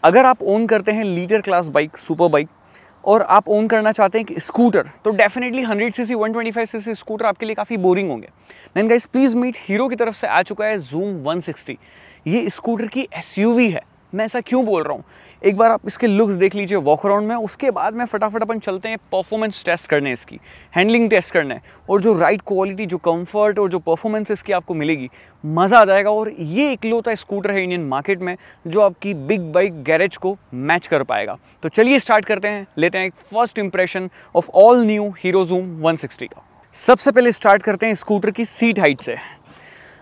अगर आप ओन करते हैं leader class bike, super bike, और आप ओन करना चाहते हैं कि स्कूटर, तो डेफिनेटली 100 सीसी 125 सीसी स्कूटर आपके लिए काफ़ी बोरिंग होंगे। Then guys please meet, Hero की तरफ से आ चुका है जूम 160। ये स्कूटर की एसयूवी है। मैं ऐसा क्यों बोल रहा हूँ, एक बार आप इसके लुक्स देख लीजिए वॉक अराउंड में, उसके बाद में फटाफट अपन चलते हैं परफॉर्मेंस टेस्ट करने, इसकी हैंडलिंग टेस्ट करना है, और जो राइड क्वालिटी, जो कंफर्ट और जो परफॉर्मेंस इसकी आपको मिलेगी, मज़ा आ जाएगा। और ये इकलौता स्कूटर है इंडियन मार्केट में जो आपकी बिग बाइक गैरेज को मैच कर पाएगा। तो चलिए स्टार्ट करते हैं, लेते हैं एक first impression of all new hero zoom 160 का। सबसे पहले स्टार्ट करते हैं स्कूटर की सीट हाइट से।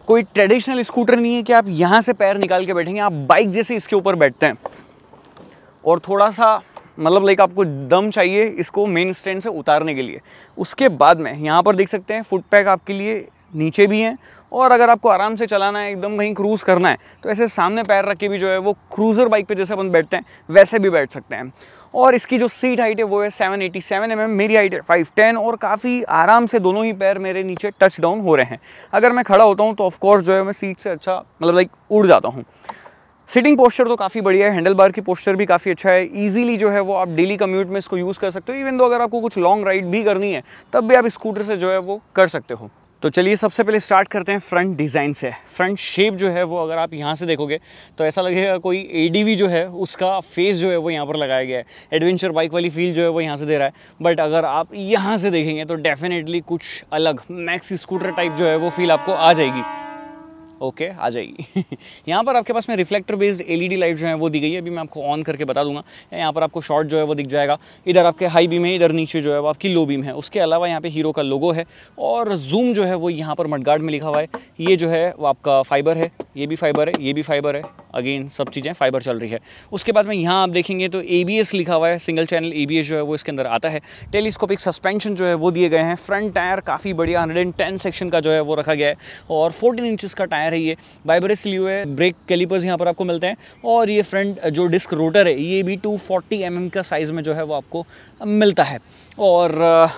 कोई ट्रेडिशनल स्कूटर नहीं है कि आप यहाँ से पैर निकाल के बैठेंगे, आप बाइक जैसे इसके ऊपर बैठते हैं, और थोड़ा सा मतलब लाइक आपको दम चाहिए इसको मेन स्टैंड से उतारने के लिए। उसके बाद में यहाँ पर देख सकते हैं फुट पैक आपके लिए नीचे भी हैं, और अगर आपको आराम से चलाना है, एकदम कहीं क्रूज़ करना है, तो ऐसे सामने पैर रख के भी जो है वो क्रूज़र बाइक पे जैसे अपन बैठते हैं वैसे भी बैठ सकते हैं। और इसकी जो सीट हाइट है वो है 787 mm, मेरी हाइट है 5'10", और काफ़ी आराम से दोनों ही पैर मेरे नीचे टच डाउन हो रहे हैं। अगर मैं खड़ा होता हूँ तो ऑफकोर्स जो है मैं सीट से अच्छा मतलब लाइक उड़ जाता हूँ। सिटिंग पोस्चर तो काफ़ी बढ़िया है, हैंडल बार की पोस्चर भी काफ़ी अच्छा है। इजीली जो है वो आप डेली कम्यूट में इसको यूज़ कर सकते हो। इवन दो अगर आपको कुछ लॉन्ग राइड भी करनी है तब भी आप स्कूटर से जो है वो कर सकते हो। तो चलिए सबसे पहले स्टार्ट करते हैं फ्रंट डिज़ाइन से। फ्रंट शेप जो है वो अगर आप यहाँ से देखोगे तो ऐसा लगेगा कोई एडीवी जो है उसका फेस जो है वो यहाँ पर लगाया गया है। एडवेंचर बाइक वाली फील जो है वो यहाँ से दे रहा है। बट अगर आप यहाँ से देखेंगे तो डेफिनेटली कुछ अलग मैक्स स्कूटर टाइप जो है वो फील आपको आ जाएगी। ओके आ जाएगी। यहाँ पर आपके पास में रिफ्लेक्टर बेस्ड एलईडी लाइट जो है वो दी गई है। अभी मैं आपको ऑन करके बता दूंगा। यहाँ पर आपको शॉर्ट जो है वो दिख जाएगा, इधर आपके हाई बीम है, इधर नीचे जो है वो आपकी लो बीम है। उसके अलावा यहाँ पे हीरो का लोगो है, और जूम जो है वो यहाँ पर मडगार्ड में लिखा हुआ है। ये जो है वो आपका फाइबर है, ये भी फाइबर है, ये भी फाइबर है, अगेन सब चीज़ें फाइबर चल रही है। उसके बाद में यहाँ आप देखेंगे तो ABS लिखा हुआ है, सिंगल चैनल ABS जो है वो इसके अंदर आता है। टेलीस्कोपिक सस्पेंशन जो है वो दिए गए हैं। फ्रंट टायर काफ़ी बढ़िया 110 सेक्शन का जो है वो रखा गया है, और 14 इंचेस का टायर है। ये वाइब्रेस लिए हुए ब्रेक कैलिपर्स यहाँ पर आपको मिलते हैं, और ये फ्रंट जो डिस्क रोटर है ये भी 240 mm का साइज़ में जो है वो आपको मिलता है। और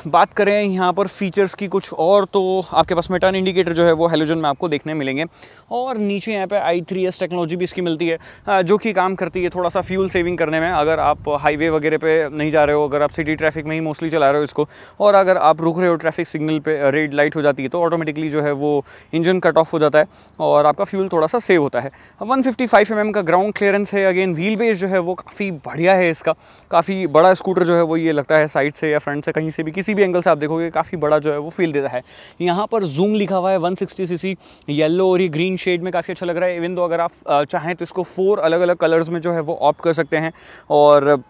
बात करें यहाँ पर फीचर्स की कुछ और, तो आपके पास में टर्न इंडिकेटर जो है वो हेलोजन में आपको देखने मिलेंगे, और नीचे यहाँ पे i3S टेक्नोलॉजी भी इसकी मिलती है जो कि काम करती है थोड़ा सा फ्यूल सेविंग करने में। अगर आप हाईवे वगैरह पे नहीं जा रहे हो, अगर आप सिटी ट्रैफिक में ही मोस्टली चला रहे हो इसको, और अगर आप रुक रहे हो ट्रैफिक सिग्नल पे, रेड लाइट हो जाती है तो ऑटोमेटिकली जो है वो इंजन कट ऑफ हो जाता है और आपका फ्यूल थोड़ा सा सेव होता है। 155 mm का ग्राउंड क्लियरेंस है। अगेन व्हील बेस जो है वो काफ़ी बढ़िया है इसका, काफ़ी बड़ा स्कूटर जो है वो ये लगता है साइड से या फ्रंट से कहीं से भी किसी भी एंगल से आप देखोगे काफ़ी बड़ा जो है वो फील देता है। यहाँ पर जूम लिखा हुआ है 160 सीसी, येलो और ये ग्रीन शेड में काफ़ी अच्छा लग रहा है। इवन दो अगर आप चाहें तो इसको 4 अलग अलग कलर्स में जो है वो ऑप्ट कर सकते हैं। और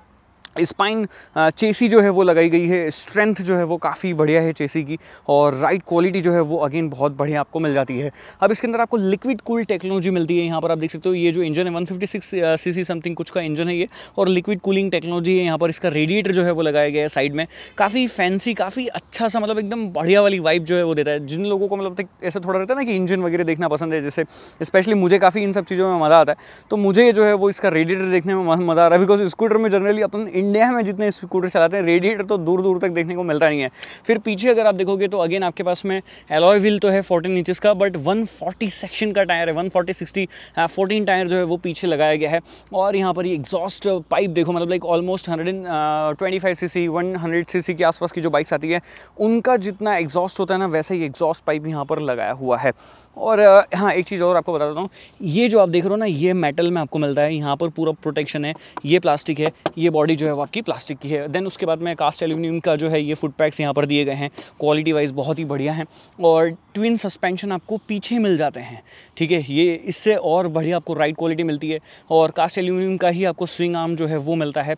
स्पाइन चेसी जो है वो लगाई गई है। स्ट्रेंथ जो है वो काफ़ी बढ़िया है चेसी की, और राइड क्वालिटी जो है वो अगेन बहुत बढ़िया आपको मिल जाती है। अब इसके अंदर आपको लिक्विड कूल टेक्नोलॉजी मिलती है। यहाँ पर आप देख सकते हो ये जो इंजन है 156 सीसी समथिंग कुछ का इंजन है ये, और लिक्विड कूलिंग टेक्नोलॉजी है। यहाँ पर इसका रेडिएटर जो है वो लगाया गया है साइड में, काफ़ी फैंसी, काफ़ी अच्छा सा मतलब एकदम बढ़िया वाली वाइब जो है वो देता है। जिन लोगों को मतलब ऐसा थोड़ा रहता है ना कि इंजन वगैरह देखना पसंद है, जैसे स्पेशली मुझे काफ़ी इन सब चीज़ों में मज़ा आता है, तो मुझे जो है वो इसका रेडिएटर देखने में मज़ा आ रहा है। बिकॉज स्कूटर में जनरली अपन इंडिया में जितने स्कूटर चलाते हैं रेडिएटर तो दूर दूर तक देखने को मिलता नहीं है। फिर पीछे अगर आप देखोगे तो अगेन आपके पास में एलॉय व्हील तो है 14 इंचेस का, बट 140 सेक्शन का टायर है। 140/60 14 टायर जो है वो पीछे लगाया गया है। और यहाँ पर ये एग्जॉस्ट पाइप देखो, मतलब लाइक ऑलमोस्ट 125 सीसी 100 सीसी के आसपास की जो बाइक्स आती है उनका जितना एग्जॉस्ट होता है ना, वैसे ही एग्जॉस्ट पाइप यहाँ पर लगाया हुआ है। और हाँ, एक चीज़ और आपको बता देता हूँ, ये जो आप देख रहे हो ना, ये मेटल में आपको मिलता है। यहाँ पर पूरा प्रोटेक्शन है, ये प्लास्टिक है, ये बॉडी जो है वो आपकी प्लास्टिक की है। देन उसके बाद में कास्ट एल्यूमिनियम का जो है ये फुट पैक्स यहाँ पर दिए गए हैं, क्वालिटी वाइज बहुत ही बढ़िया हैं। और ट्विन सस्पेंशन आपको पीछे मिल जाते हैं, ठीक है, ये इससे और बढ़िया आपको राइड क्वालिटी मिलती है। और कास्ट एल्यूमिनियम का ही आपको स्विंग आर्म जो है वो मिलता है।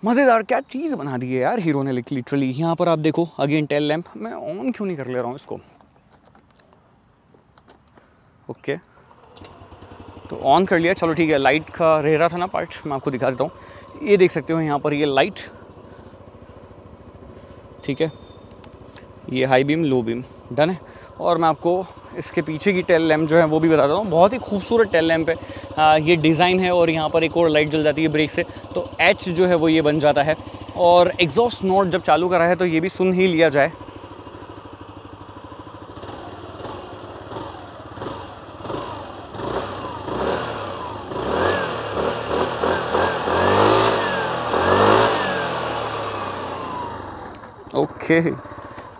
मज़ेदार क्या चीज़ बना दी है यार हीरो ने लिटरली। यहाँ पर आप देखो अगेन टेल लैंप, मैं ऑन क्यों नहीं कर ले रहा हूँ इसको, ओके तो ऑन कर लिया, चलो ठीक है। लाइट का रह रहा था ना पार्ट, मैं आपको दिखा देता हूँ। ये देख सकते हो यहाँ पर ये लाइट, ठीक है, ये high beam low beam done है। और मैं आपको इसके पीछे की टेल लैंप जो है वो भी बता देता हूँ, बहुत ही खूबसूरत टेल लैंप है। ये डिज़ाइन है, और यहाँ पर एक और लाइट जल जाती है ब्रेक से, तो एच जो है वो ये बन जाता है। और एग्जॉस्ट नोट जब चालू करा है तो ये भी सुन ही लिया जाए। ओके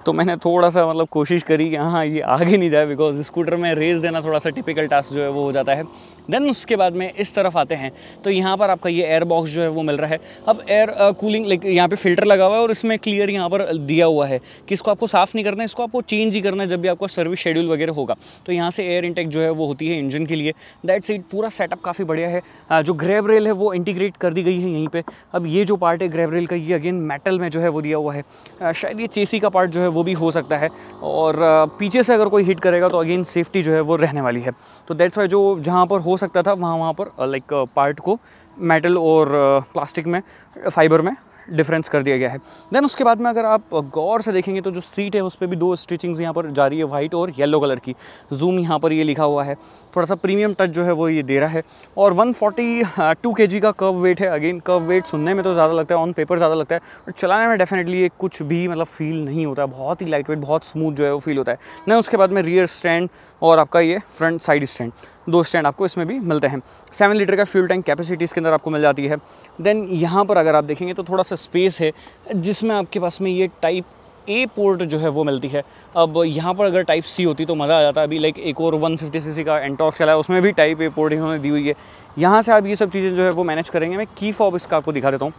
तो मैंने थोड़ा सा मतलब कोशिश करी कि हाँ ये आगे नहीं जाए, बिकॉज स्कूटर में रेस देना थोड़ा सा टिपिकल टास्क जो है वो हो जाता है। देन उसके बाद में इस तरफ आते हैं तो यहाँ पर आपका ये एयर बॉक्स जो है वो मिल रहा है। अब एयर कूलिंग लाइक यहाँ पे फिल्टर लगा हुआ है और इसमें क्लियर यहाँ पर दिया हुआ है कि इसको आपको साफ़ नहीं करना है, इसको आपको चेंज ही करना है जब भी आपका सर्विस शेड्यूल वगैरह होगा। तो यहाँ से एयर इनटेक जो है वो होती है इंजन के लिए। दैट्स इट, पूरा सेटअप काफ़ी बढ़िया है। जो ग्रैब रेल है वो इंटीग्रेट कर दी गई है यहीं पर। अब ये जो पार्ट है ग्रैब रेल का, ये अगेन मेटल में जो है वो दिया हुआ है। शायद ये चेसी का पार्ट जो है वो भी हो सकता है, और पीछे से अगर कोई हिट करेगा तो अगेन सेफ्टी जो है वो रहने वाली है। तो दैट्स वाई जो जहाँ पर हो सकता था वहाँ पर लाइक पार्ट को मेटल और प्लास्टिक में, फाइबर में डिफरेंस कर दिया गया है। देन उसके बाद में अगर आप गौर से देखेंगे तो जो सीट है उस पर भी 2 स्टिचिंग्स यहाँ पर जा रही है, वाइट और येलो कलर की। जूम यहाँ पर ये लिखा हुआ है, थोड़ा सा प्रीमियम टच जो है वो ये दे रहा है। और 142 kg का कर्व वेट है। अगेन कर्व वेट सुनने में तो ज़्यादा लगता है, ऑन पेपर ज़्यादा लगता है, बट चलाने में डेफिनेटली ये कुछ भी मतलब फील नहीं होता है। बहुत ही लाइट वेट, बहुत स्मूथ जो है वो फील होता है। देन उसके बाद में रियर स्टैंड और आपका ये फ्रंट साइड स्टैंड, 2 स्टैंड आपको इसमें भी मिलते हैं। 7 लीटर का फ्यूल टैंक कैपेसिटी इसके अंदर आपको मिल जाती है। देन यहाँ पर अगर आप देखेंगे तो थोड़ा सा स्पेस है जिसमें आपके पास में ये टाइप ए पोर्ट जो है वो मिलती है। अब यहाँ पर अगर टाइप सी होती तो मज़ा आ जाता। अभी लाइक एक और 150 cc का एंटॉर्क चला है, उसमें भी टाइप ए पोर्ट इन्होंने दी हुई है। यहाँ से आप ये सब चीज़ें जो है वो मैनेज करेंगे। मैं की फॉब इसका आपको दिखा देता हूँ।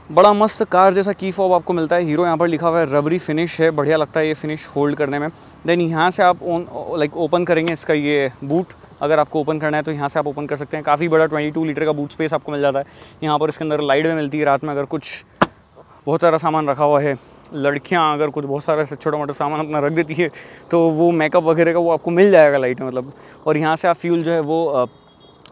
बड़ा मस्त कार जैसा की फॉब आपको मिलता है। हीरो यहाँ पर लिखा हुआ है, रबरी फिनिश है, बढ़िया लगता है ये फिनिश होल्ड करने में। देन यहाँ से आप ओपन करेंगे इसका ये बूट, अगर आपको ओपन करना है तो यहाँ से आप ओपन कर सकते हैं। काफ़ी बड़ा 22 लीटर का बूट स्पेस आपको मिल जाता है। यहाँ पर इसके अंदर लाइट में मिलती है, रात में अगर कुछ बहुत सारा सामान रखा हुआ है, लड़कियां अगर कुछ बहुत सारा छोटा मोटा सामान अपना रख देती है तो वो मेकअप वगैरह का वो आपको मिल जाएगा लाइट में मतलब। और यहाँ से आप फ्यूल जो है वो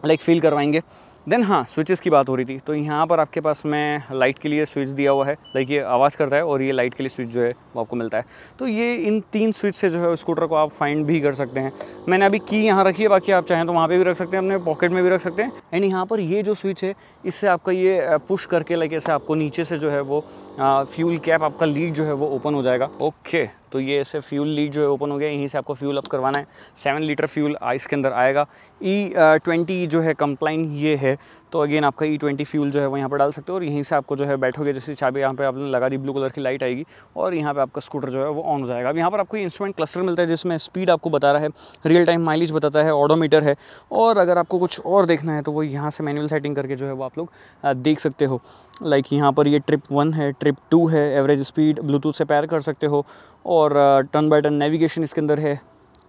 लाइक फील करवाएंगे। देन हाँ, स्विचेस की बात हो रही थी तो यहाँ पर आपके पास में लाइट के लिए स्विच दिया हुआ है, लाइक ये आवाज़ करता है, और ये लाइट के लिए स्विच जो है वो आपको मिलता है। तो ये इन 3 स्विच से जो है स्कूटर को आप फाइंड भी कर सकते हैं। मैंने अभी की यहाँ रखी है, बाकी आप चाहें तो वहाँ पे भी रख सकते हैं, अपने पॉकेट में भी रख सकते हैं। एंड यहाँ पर ये जो स्विच है इससे आपका ये पुश करके लाइक ऐसे आपको नीचे से जो है वो फ्यूल कैप आपका लीड जो है वो ओपन हो जाएगा। ओके, तो ये ऐसे फ्यूल लीड जो है ओपन हो गया। यहीं से आपको फ्यूल अप करवाना है। 7 लीटर फ्यूल इसके अंदर आएगा। E20 जो है कंप्लाइन ये है, तो अगेन आपका E20 फ्यूल जो है वो यहाँ पर डाल सकते हो। और यहीं से आपको जो है बैठोगे, जैसे चाबी यहाँ पे आपने लगा दी, ब्लू कलर की लाइट आएगी और यहाँ पे आपका स्कूटर जो है वो ऑन हो जाएगा। अब यहाँ पर आपको इंस्ट्रूमेंट क्लस्टर मिलता है जिसमें स्पीड आपको बता रहा है, रियल टाइम माइलेज बताता है, ऑडोमीटर है। और अगर आपको कुछ और देखना है तो वो यहाँ से मैनुअल सेटिंग करके जो है वो आप लोग देख सकते हो। लाइक यहाँ पर ये ट्रिप 1 है, ट्रिप 2 है, एवरेज स्पीड ब्लूटूथ से पेयर कर सकते हो, और टर्न बाय टर्न नेविगेशन इसके अंदर है।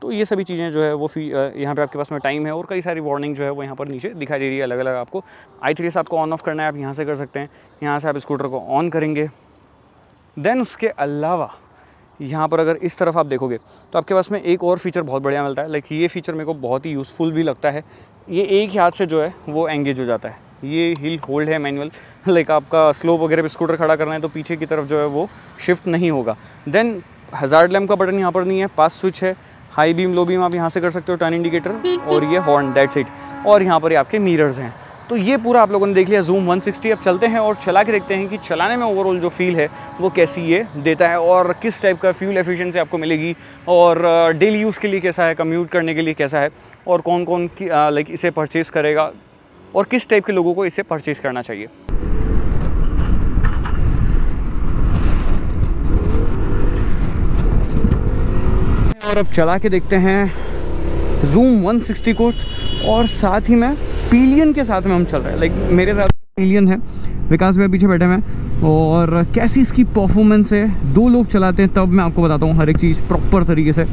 तो ये सभी चीज़ें जो है वो यहाँ पे आपके पास में टाइम है और कई सारी वार्निंग जो है वो यहाँ पर नीचे दिखाई दे रही है अलग अलग आपको। i3 आपको ऑन ऑफ करना है, आप यहाँ से कर सकते हैं। यहाँ से आप स्कूटर को ऑन करेंगे। देन उसके अलावा यहाँ पर अगर इस तरफ आप देखोगे तो आपके पास में एक और फीचर बहुत बढ़िया मिलता है। लाइक ये फीचर मेरे को बहुत ही यूज़फुल भी लगता है। ये एक ही हाथ से जो है वो एंगेज हो जाता है। ये हिल होल्ड है मैनुअल, लाइक आपका स्लोप वगैरह पे स्कूटर खड़ा करना है तो पीछे की तरफ जो है वो शिफ्ट नहीं होगा। देन हज़ार्ड लैम्प का बटन यहाँ पर नहीं है, पास स्विच है, हाई बीम लो बीम आप यहाँ से कर सकते हो, टर्न इंडिकेटर और ये हॉर्न, दैट्स इट। और यहाँ पर आपके मिरर्स हैं। तो ये पूरा आप लोगों ने देख लिया जूम 160। अब चलते हैं और चला के देखते हैं कि चलाने में ओवरऑल जो फील है वो कैसी ये देता है और किस टाइप का फ्यूल एफिशिएंसी आपको मिलेगी, और डेली यूज़ के लिए कैसा है, कम्यूट करने के लिए कैसा है, और कौन कौन लाइक इसे परचेज़ करेगा और किस टाइप के लोगों को इसे परचेज़ करना चाहिए। और अब चला के देखते हैं जूम 160 को, और साथ ही में पिलियन के साथ में हम चल रहे हैं। लाइक मेरे साथ पिलियन है, विकास भैया पीछे बैठे हैं, और कैसी इसकी परफॉर्मेंस है। 2 लोग चलाते हैं तब मैं आपको बताता हूँ हर एक चीज़ प्रॉपर तरीके से।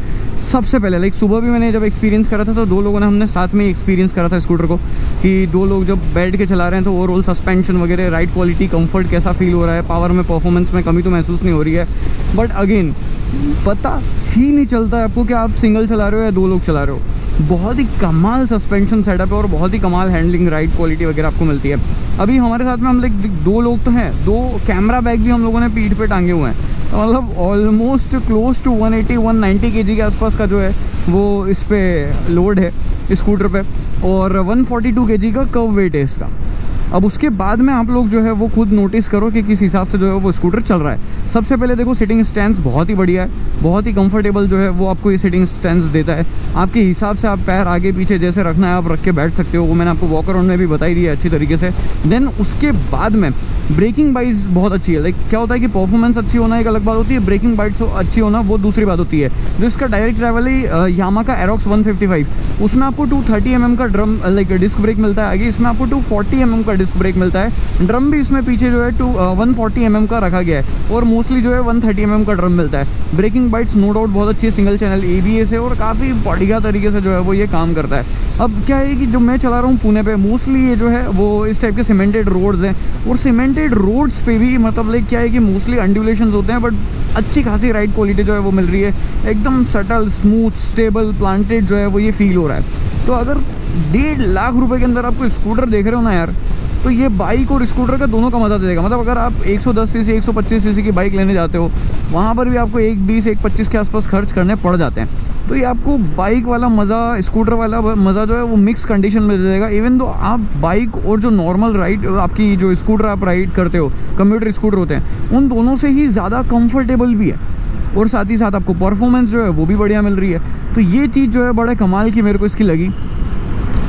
सबसे पहले लाइक सुबह भी मैंने जब एक्सपीरियंस करा था तो 2 लोगों ने हमने साथ में एक्सपीरियंस करा था स्कूटर को, कि 2 लोग जब बैठ के चला रहे हैं तो ओवरऑल सस्पेंशन वगैरह, राइड क्वालिटी, कंफर्ट कैसा फील हो रहा है, पावर में, परफॉर्मेंस में कमी तो महसूस नहीं हो रही है। बट अगेन पता ही नहीं चलता है आपको कि आप सिंगल चला रहे हो या 2 लोग चला रहे हो। बहुत ही कमाल सस्पेंशन सेटअप है और बहुत ही कमाल हैंडलिंग, राइड क्वालिटी वगैरह आपको मिलती है। अभी हमारे साथ में हम लाइक 2 लोग तो हैं, 2 कैमरा बैग भी हम लोगों ने पीठ पे टांगे हुए हैं। तो मतलब ऑलमोस्ट क्लोज टू 180-190 kg के आसपास का जो है वो इस पे लोड है स्कूटर पे, और 142 kg का कर्व वेट है इसका। अब उसके बाद में आप लोग जो है वो खुद नोटिस करो कि किस हिसाब से जो है वो स्कूटर चल रहा है। सबसे पहले देखो सिटिंग स्टैंड बहुत ही बढ़िया है, बहुत ही कंफर्टेबल जो है वो आपको ये सिटिंग स्टैंड देता है। आपके हिसाब से आप पैर आगे पीछे जैसे रखना है आप रख के बैठ सकते हो, वो मैंने आपको वॉक अराउंड में भी बताई दी है अच्छी तरीके से। देन उसके बाद में ब्रेकिंग वाइज बहुत अच्छी है। लाइक क्या होता है कि परफॉर्मेंस अच्छी होना एक अलग बात होती है, ब्रेकिंग बाइट अच्छी होना वो दूसरी बात होती है। जो इसका डायरेक्ट ट्रैवल है यामा का एरोक्स 155, उसमें आपको 230 mm का ड्रम लाइक डिस्क ब्रेक मिलता है आगे, इसमें आपको 240 mm का डिस्क ब्रेक मिलता है। ड्रम भी इसमें पीछे जो है 140 mm का रखा गया है और मोस्टली जो है 130 mm का ड्रम मिलता है। ब्रेकिंग बाइट्स नो डाउट बहुत अच्छी है, सिंगल चैनल ABS है और काफ़ी बढ़िया तरीके से जो है वो ये काम करता है। अब क्या है कि जो मैं चला रहा हूँ पुणे पे, मोस्टली ये जो है वो इस टाइप के सीमेंटेड रोड्स हैं और सीमेंटेड रोड्स पे भी मतलब लाइक क्या है कि मोस्टली अंडुलेशंस होते हैं, बट अच्छी खासी राइड क्वालिटी जो है वो मिल रही है, एकदम सटल स्मूथ स्टेबल प्लांटेड जो है वो ये फील हो रहा है। तो अगर 1.5 लाख रुपए के अंदर आपको स्कूटर देख रहे हो ना यार, तो ये बाइक और स्कूटर का दोनों का मजा देगा। मतलब अगर आप 110 सीसी 125 सीसी की बाइक लेने जाते हो, वहाँ पर भी आपको 120 125 के आसपास खर्च करने पड़ जाते हैं। तो ये आपको बाइक वाला मज़ा स्कूटर वाला मज़ा जो है वो मिक्स कंडीशन में दे देगा। इवन तो आप बाइक और जो नॉर्मल राइड आपकी जो स्कूटर आप राइड करते हो, कंप्यूटर स्कूटर होते हैं, उन दोनों से ही ज़्यादा कंफर्टेबल भी है और साथ ही साथ आपको परफॉर्मेंस जो है वो भी बढ़िया मिल रही है। तो ये चीज़ जो है बड़े कमाल की मेरे को इसकी लगी।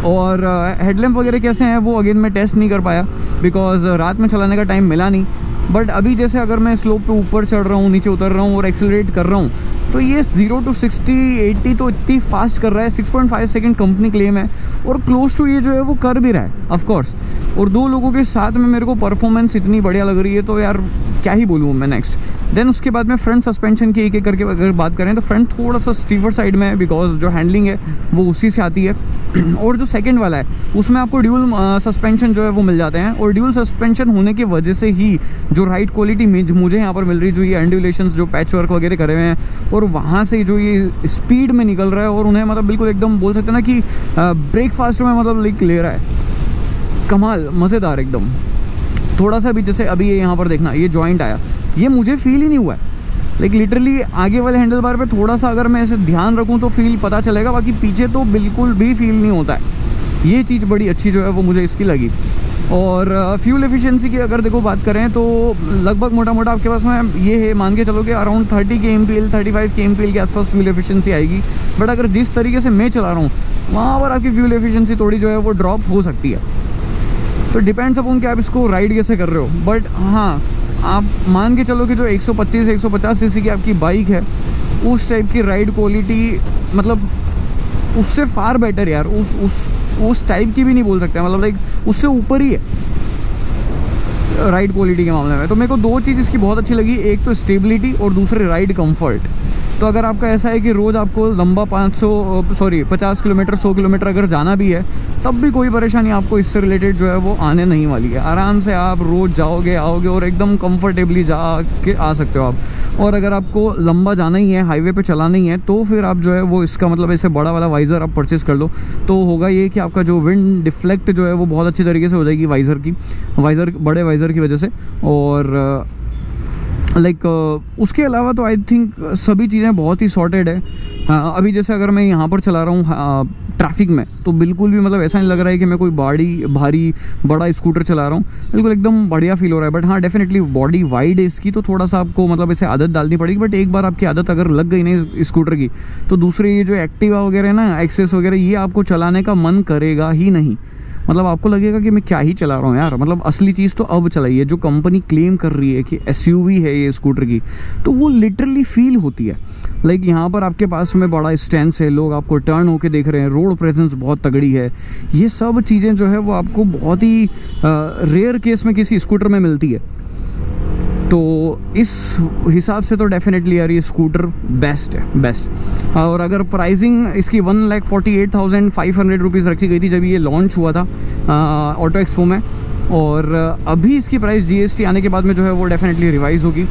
और हेडलैम्प वगैरह कैसे हैं वो अगेन मैं टेस्ट नहीं कर पाया बिकॉज रात में चलाने का टाइम मिला नहीं। बट अभी जैसे अगर मैं स्लोप पे ऊपर चढ़ रहा हूँ, नीचे उतर रहा हूँ और एक्सेलरेट कर रहा हूँ, तो ये 0 to 60 80 तो इतनी फास्ट कर रहा है। 6.5 सेकंड कंपनी क्लेम है और क्लोज टू ये जो है वो कर भी रहा है ऑफ कोर्स। और 2 लोगों के साथ में मेरे को परफॉर्मेंस इतनी बढ़िया लग रही है तो यार क्या ही बोलूँ मैं नेक्स्ट। देन उसके बाद में फ्रंट सस्पेंशन की एक करके अगर बात करें तो फ्रंट थोड़ा सा स्टीफर साइड में है बिकॉज जो हैंडलिंग है वो उसी से आती है। और जो सेकंड वाला है उसमें आपको ड्यूल सस्पेंशन जो है वो मिल जाते हैं और ड्यूल सस्पेंशन होने की वजह से ही जो राइड क्वालिटी मुझे यहाँ पर मिल रही है, जो ये एंडुलेशंस जो पैच वर्क वगैरह करे हुए हैं और वहाँ से जो ये स्पीड में निकल रहा है और उन्हें मतलब बिल्कुल एकदम बोल सकते हैं ना कि ब्रेकफास्ट में मतलब ले रहा है। कमाल मज़ेदार एकदम। थोड़ा सा भी जैसे अभी ये यहाँ पर देखना ये जॉइंट आया, ये मुझे फील ही नहीं हुआ है। लाइक लिटरली आगे वाले हैंडल बार पे थोड़ा सा अगर मैं ऐसे ध्यान रखूँ तो फील पता चलेगा, बाकी पीछे तो बिल्कुल भी फील नहीं होता है। ये चीज़ बड़ी अच्छी जो है वो मुझे इसकी लगी। और फ्यूल एफिशिएंसी की अगर देखो बात करें तो लगभग मोटा मोटा आपके पास में ये है, मान के चलो कि अराउंड 30 kmpl 35 kmpl के आसपास फ्यूल एफिशिएंसी आएगी। बट अगर जिस तरीके से मैं चला रहा हूँ वहाँ पर आपकी फ्यूल एफिशिएंसी थोड़ी जो है वो ड्रॉप हो सकती है। तो डिपेंड्स अपॉन कि आप इसको राइड कैसे कर रहे हो। बट हाँ, आप मान के चलो कि जो 125 150 सीसी की आपकी बाइक है उस टाइप की राइड क्वालिटी मतलब उससे फार बेटर यार, उस टाइप की भी नहीं बोल सकते, मतलब लाइक उससे ऊपर ही है राइड क्वालिटी के मामले में। तो मेरे को 2 चीज़ इसकी बहुत अच्छी लगी, एक तो स्टेबिलिटी और दूसरे राइड कंफर्ट। तो अगर आपका ऐसा है कि रोज़ आपको लंबा 50 किलोमीटर 100 किलोमीटर अगर जाना भी है तब भी कोई परेशानी आपको इससे रिलेटेड जो है वो आने नहीं वाली है। आराम से आप रोज़ जाओगे आओगे और एकदम कंफर्टेबली जा के आ सकते हो आप। और अगर आपको लंबा जाना ही है, हाईवे पे चलाना ही है, तो फिर आप जो है वो इसका मतलब ऐसे बड़ा वाला वाइज़र आप परचेज़ कर लो। तो होगा ये कि आपका जो विंड डिफ्लेक्ट जो है वो बहुत अच्छी तरीके से हो जाएगी बड़े वाइज़र की वजह से। और लाइक उसके अलावा तो आई थिंक सभी चीज़ें बहुत ही सॉर्टेड है। हाँ, अभी जैसे अगर मैं यहाँ पर चला रहा हूँ ट्रैफिक में तो बिल्कुल भी मतलब ऐसा नहीं लग रहा है कि मैं कोई भारी बड़ा स्कूटर चला रहा हूँ, बिल्कुल एकदम बढ़िया फील हो रहा है। बट हाँ डेफिनेटली बॉडी वाइड है इसकी, तो थोड़ा सा आपको मतलब इसे आदत डालनी पड़ेगी। बट एक बार आपकी आदत अगर लग गई ना इस स्कूटर की, तो दूसरे ये जो एक्टिवा वगैरह है ना, एक्सेस वगैरह, ये आपको चलाने का मन करेगा ही नहीं। मतलब आपको लगेगा कि मैं क्या ही चला रहा हूँ यार, मतलब असली चीज़ तो अब चलाइए। जो कंपनी क्लेम कर रही है कि SUV है ये स्कूटर की, तो वो लिटरली फील होती है। लाइक यहाँ पर आपके पास में बड़ा स्टैंड है, लोग आपको टर्न होके देख रहे हैं, रोड प्रेजेंस बहुत तगड़ी है। ये सब चीज़ें जो है वो आपको बहुत ही रेयर केस में किसी स्कूटर में मिलती है। तो इस हिसाब से तो डेफिनेटली यार ये स्कूटर बेस्ट है। और अगर प्राइसिंग इसकी 1,48,500 रुपीज़ रखी गई थी जब ये लॉन्च हुआ था ऑटो एक्सपो में, और अभी इसकी प्राइस GST आने के बाद में जो है वो डेफिनेटली रिवाइज़ होगी।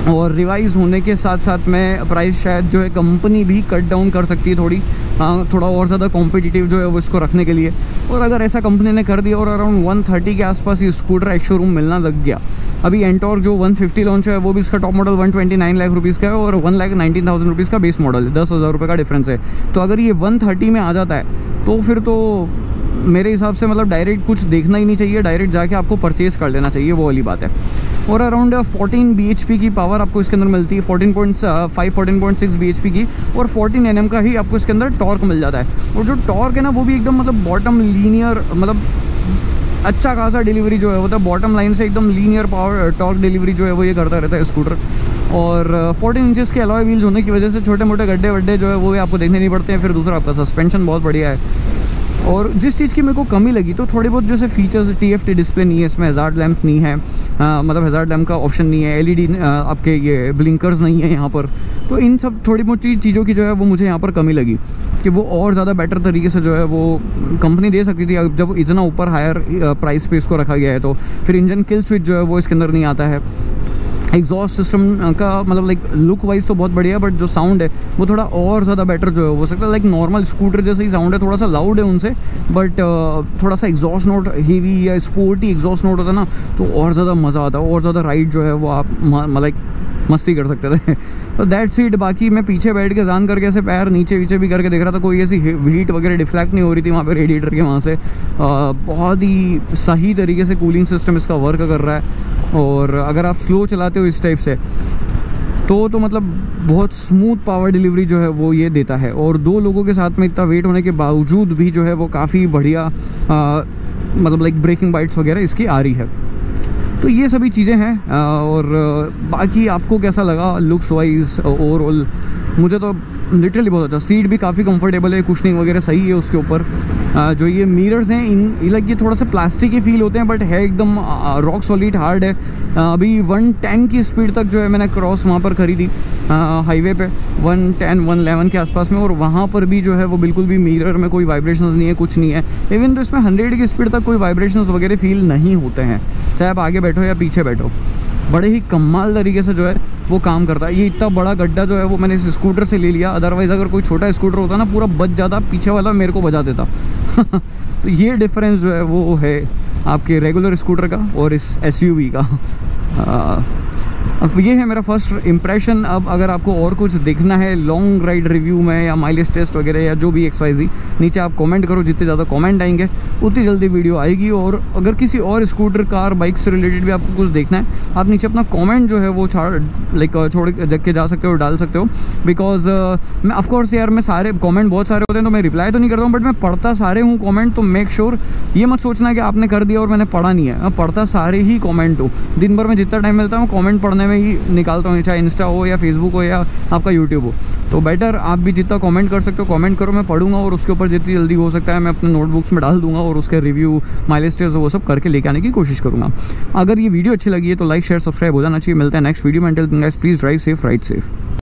और रिवाइज़ होने के साथ साथ में प्राइस शायद जो है कंपनी भी कट डाउन कर सकती है थोड़ा और ज़्यादा कॉम्पिटिटिव जो है वो इसको रखने के लिए। और अगर ऐसा कंपनी ने कर दिया और अराउंड 130 के आसपास ये स्कूटर एक शोरूम मिलना लग गया अभी एंटॉर्क जो 150 लॉन्च है वो भी इसका टॉप मॉडल 129 लाख रुपीज़ का है और 1,19,000 रुपीज़ का बेस मॉडल है, 10,000 रुपये का डिफरेंस है। तो अगर ये 130 में आ जाता है तो फिर तो मेरे हिसाब से मतलब डायरेक्ट कुछ देखना ही नहीं चाहिए, डायरेक्ट जाके आपको परचेज़ कर लेना चाहिए, वो वाली बात है। और अराउंड 14 bhp की पावर आपको इसके अंदर मिलती है, 14.6 bhp की, और 14 Nm का ही आपको इसके अंदर टॉर्क मिल जाता है। और जो टॉर्क है ना वो भी एकदम मतलब बॉटम लीनियर, मतलब अच्छा खासा डिलीवरी जो है होता है, बॉटम लाइन से एकदम लीनियर पावर टॉर्क डिलीवरी जो है वो ये करता रहता है स्कूटर। और 14 इंचेस के अलॉय व्हील्स होने की वजह से छोटे मोटे गड्ढे वड्ढे जो है वो भी आपको देखने नहीं पड़ते हैं। फिर दूसरा आपका सस्पेंशन बहुत बढ़िया है। और जिस चीज़ की मेरे को कमी लगी तो थोड़े बहुत जैसे फीचर्स, TFT डिस्प्ले नहीं है इसमें, हज़ार्ड लैंप नहीं है, मतलब हज़ार्ड लैंप का ऑप्शन नहीं है, LED आपके ये ब्लिंकर्स नहीं है यहाँ पर। तो इन सब थोड़ी मोटी चीज़ों की जो है वो मुझे यहाँ पर कमी लगी कि वो और ज़्यादा बेटर तरीके से जो है वो कंपनी दे सकती थी। अब जब इतना ऊपर हायर प्राइस पे इसको रखा गया है तो फिर इंजन किल स्विच जो है वो इसके अंदर नहीं आता है। एग्जॉस्ट सिस्टम का मतलब लाइक लुक वाइज तो बहुत बढ़िया, बट जो साउंड है वो थोड़ा और ज़्यादा बेटर जो है हो सकता है। लाइक नॉर्मल स्कूटर जैसे ही साउंड है, थोड़ा सा लाउड है उनसे, बट थोड़ा सा एग्जॉस्ट नोट हेवी या स्पोर्टी एग्जॉस्ट नोट होता है ना तो और ज़्यादा मज़ा आता है, और ज़्यादा राइड जो है वो आप लाइक मस्ती कर सकते थे। तो दैट्स इट। बाकी मैं पीछे बैठ के जान करके ऐसे पैर नीचे वीचे भी करके देख रहा था, कोई ऐसी हीट वगैरह डिफ्लेक्ट नहीं हो रही थी वहाँ पे रेडिएटर के वहाँ से। बहुत ही सही तरीके से कूलिंग सिस्टम इसका वर्क कर रहा है। और अगर आप स्लो चलाते हो इस टाइप से तो मतलब बहुत स्मूथ पावर डिलीवरी जो है वो ये देता है। और दो लोगों के साथ में इतना वेट होने के बावजूद भी जो है वो काफ़ी बढ़िया मतलब लाइक ब्रेकिंग बाइट्स वगैरह इसकी आ रही है। तो ये सभी चीज़ें हैं। और बाकी आपको कैसा लगा लुक्स वाइज ओवरऑल? मुझे तो लिटरली बहुत अच्छा, सीट भी काफ़ी कंफर्टेबल है, कुशनिंग वगैरह सही है उसके ऊपर। जो ये मिरर्स हैं इन लाइक ये थोड़ा सा प्लास्टिक ही फील होते हैं, बट है एकदम रॉक सॉलिड हार्ड है। अभी 110 की स्पीड तक जो है मैंने क्रॉस वहाँ पर करी थी हाईवे पे 110-111 के आसपास में, और वहाँ पर भी जो है वो बिल्कुल भी मिरर में कोई वाइब्रेशन नहीं है, कुछ नहीं है। इवन तो इसमें 100 की स्पीड तक कोई वाइब्रेशन वगैरह फील नहीं होते हैं, चाहे आप आगे बैठो या पीछे बैठो। बड़े ही कमाल तरीके से जो है वो काम करता है। ये इतना बड़ा गड्ढा जो है वो मैंने इस स्कूटर से ले लिया, अदरवाइज़ अगर कोई छोटा स्कूटर होता ना पूरा बच जाता, पीछे वाला मेरे को बजा देता। तो ये डिफरेंस जो है वो है आपके रेगुलर स्कूटर का और इस SUV का। अब ये है मेरा फर्स्ट इम्प्रेशन। अब अगर आपको और कुछ देखना है लॉन्ग राइड रिव्यू में या माइलेज टेस्ट वगैरह या जो भी XYZ, नीचे आप कमेंट करो, जितने ज़्यादा कमेंट आएंगे उतनी जल्दी वीडियो आएगी। और अगर किसी और स्कूटर, कार, बाइक से रिलेटेड भी आपको कुछ देखना है, आप नीचे अपना कमेंट जो है वो छोड़ के जा सकते हो, डाल सकते हो। बिकॉज मैं ऑफकोर्स यार मैं सारे कमेंट बहुत सारे होते हैं तो मैं रिप्लाई तो नहीं करता हूँ, बट मैं पढ़ता सारे हूँ कमेंट। तो मेक श्योर ये मत सोचना कि आपने कर दिया और मैंने पढ़ा नहीं है, मैं पढ़ता सारे ही कमेंट हूँ। दिन भर में जितना टाइम मिलता है मैं कमेंट पढ़ने में ही निकालता हूँ, चाहे इंस्टा हो या फेसबुक हो या आपका यूट्यूब हो। तो बेटर आप भी जितना कमेंट कर सकते हो कमेंट करो, मैं पढ़ूंगा और उसके ऊपर जितनी जल्दी हो सकता है मैं अपने नोटबुक्स में डाल दूंगा और उसके रिव्यू, माइलेज टेस्ट वो सब करके लेके आने की कोशिश करूंगा। अगर ये वीडियो अच्छी लगी है तो लाइक, शेयर, सब्सक्राइब हो जाना चाहिए। मिलता है नेक्स्ट वीडियो में। Until then guys, please drive safe, ride safe.